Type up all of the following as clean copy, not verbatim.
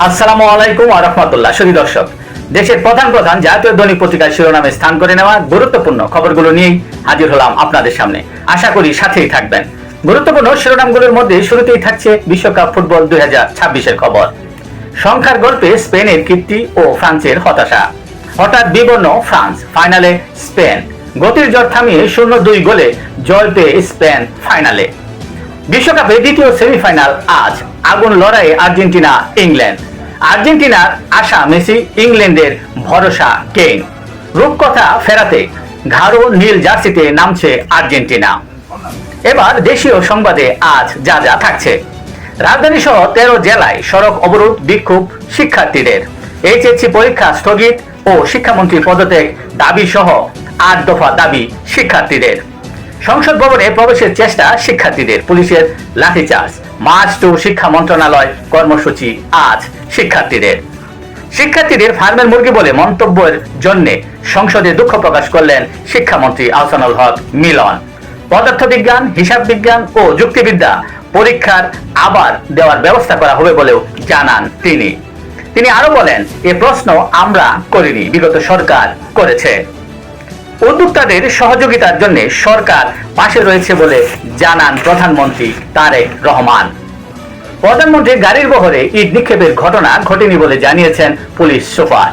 আসসালামু আলাইকুম ওয়া রাহমাতুল্লাহ। সুধী দর্শক, দেশের প্রধান প্রধান জাতীয় দৈনিক পত্রিকার শিরোনামে স্থান করে নেওয়া গুরুত্বপূর্ণ খবরগুলো নিয়েই হাজির হলাম আপনাদের সামনে। আশা করি সাথেই থাকবেন। গুরুত্বপূর্ণ শিরোনামগুলোর মধ্যে শুরুতেই থাকছে বিশ্বকাপ ফুটবল 2026-এর খবর। সংখ্যার গল্পে স্পেনের কীর্তি ও ফ্রান্সের হতাশা। হঠাৎ বিবর্ণ ফ্রান্স, ফাইনালে স্পেন। গতির জ্বর থামিয়ে 0-2 গোলে জয় পেয়ে স্পেন ফাইনালে। বিশ্বকাপে দ্বিতীয় সেমিফাইনাল আজ। আগুন লড়াইয়ে আর্জেন্টিনা ইংল্যান্ড। আর্জেন্টিনার আশা মেসি, ইংল্যান্ডের ভরসা কেইন। রূপকথা ফেরাতে গাঢ় নীল জার্সিতে নামছে আর্জেন্টিনা। এবার দেশীয় সংবাদে আজ যা যা থাকছে। রাজধানী সহ 13 জেলায় সড়ক অবরোধ, বিক্ষোভ শিক্ষার্থীদের। এইচএসসি পরীক্ষা স্থগিত ও শিক্ষামন্ত্রী পদত্যাগ দাবি সহ 8 দফা দাবি শিক্ষার্থীদের। সংসদ ভবনে প্রবেশের চেষ্টা শিক্ষার্থীদের, পুলিশের লাঠিচার্জ। মার্চ টু শিক্ষা মন্ত্রণালয় কর্মসূচি আজ শিক্ষার্থীদের ফার্মের মুরগি বলে মন্তব্যের জন্য সংসদে দুঃখ প্রকাশ করলেন শিক্ষামন্ত্রী আহসানুল হক মিলন। পদার্থবিজ্ঞান, হিসাব বিজ্ঞান ও যুক্তিবিদ্যা পরীক্ষার আবার দেওয়ার ব্যবস্থা করা হবে বলেও জানান তিনি আরো বলেন, এ প্রশ্ন আমরা করিনি, বিগত সরকার করেছে। উদ্যোক্তাদের সহযোগিতার জন্য সরকার পাশে রয়েছে বলে জানান প্রধানমন্ত্রী তারেক রহমান। প্রধানমন্ত্রীর গাড়ির বহরে ইট নিক্ষেপের ঘটনা ঘটেনি বলে জানিয়েছেন পুলিশ সুপার।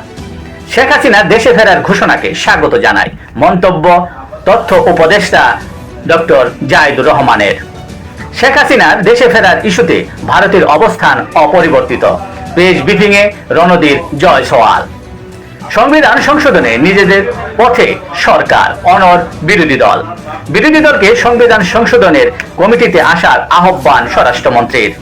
শেখ হাসিনা দেশে ফেরার ঘোষণাকে স্বাগত জানায় মন্তব্য তথ্য উপদেষ্টা ডক্টর জাহিদুর রহমানের। শেখ হাসিনার দেশে ফেরার ইস্যুতে ভারতের অবস্থান অপরিবর্তিত। প্রেস ব্রিফিংয়ে রণধীর জয়সওয়াল। সংবিধান সংশোধনে নিজেদের পথে সরকার, অনড় বিরোধী দলকে সংবিধান সংশোধনের কমিটিতে আসার আহ্বান স্বরাষ্ট্রমন্ত্রীর।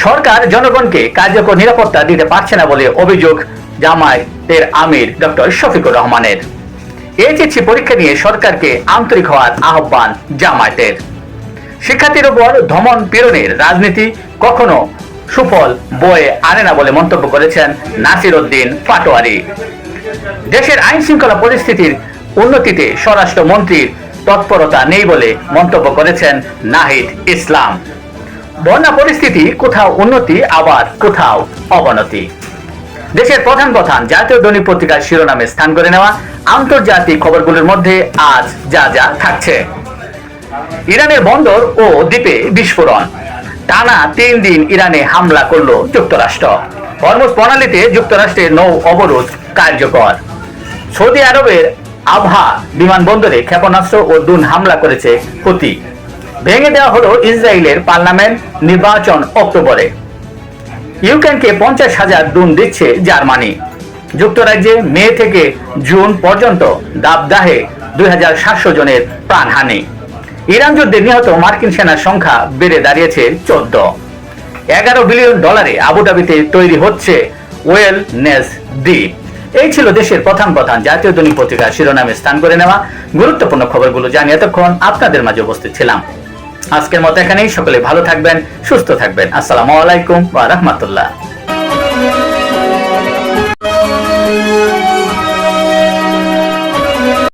সরকার জনগণকে কার্যকর নিরাপত্তা দিতে পারছে না বলে অভিযোগ জামায়াতের আমির ডক্টর শফিকুর রহমানের। এইচএসসি পরীক্ষা নিয়ে সরকারকে আন্তরিক হওয়ার আহ্বান জামায়াতের। শিক্ষার্থীর উপর ধমন পীড়নের রাজনীতি কখনো সুফল বয়ে আনে না বলে মন্তব্য করেছেন নাসির উদ্দিন পাটোয়ারি। দেশের আইন শৃঙ্খলা পরিস্থিতির উন্নতিতে স্বরাষ্ট্রমন্ত্রীর তৎপরতা নেই বলে মন্তব্য করেছেন নাহিদ ইসলাম। বন্যা পরিস্থিতি কোথাও উন্নতি, আবার কোথাও অবনতি। দেশের প্রধান প্রধান জাতীয় দৈনিক পত্রিকার শিরোনামে স্থান করে নেওয়া আন্তর্জাতিক খবরগুলোর মধ্যে আজ যা যা থাকছে। ইরানের বন্দর ও দ্বীপে বিস্ফোরণ। টানা 3 দিন ইরানে হামলা করল যুক্তরাষ্ট্র। হরমুজ প্রণালীতে যুক্তরাষ্ট্রের নৌ অবরোধ কার্যকর। সৌদি আরবের আবহা বিমানবন্দরে ক্ষেপণাস্ত্র ও ড্রোন হামলা করেছে হুতি। ভেঙে দেওয়া হলো ইসরায়েলের পার্লামেন্ট নির্বাচন অক্টোবরে। ইউক্রেনকে 50,000 ড্রোন দিচ্ছে জার্মানি। যুক্তরাজ্যে মে থেকে জুন পর্যন্ত দাবদাহে 2700 জনের প্রাণহানি। ইরান যুদ্ধে নিহত মার্কিন সেনার সংখ্যা বেড়ে দাঁড়িয়েছে 14। $11 বিলিয়ন আবুধাবিতে তৈরি হচ্ছে ওয়েলনেস দ্বীপ। এই ছিল দেশের প্রধান প্রধান জাতীয় দৈনিক পত্রিকার শিরোনামে স্থান করে নেওয়া গুরুত্বপূর্ণ খবরগুলো জানিয়ে এতক্ষণ আপনাদের মাঝে উপস্থিত ছিলাম। আজকের মতো এখানেই। সকলে ভালো থাকবেন, সুস্থ থাকবেন। আসসালামু আলাইকুম ওয়া রাহমাতুল্লাহ।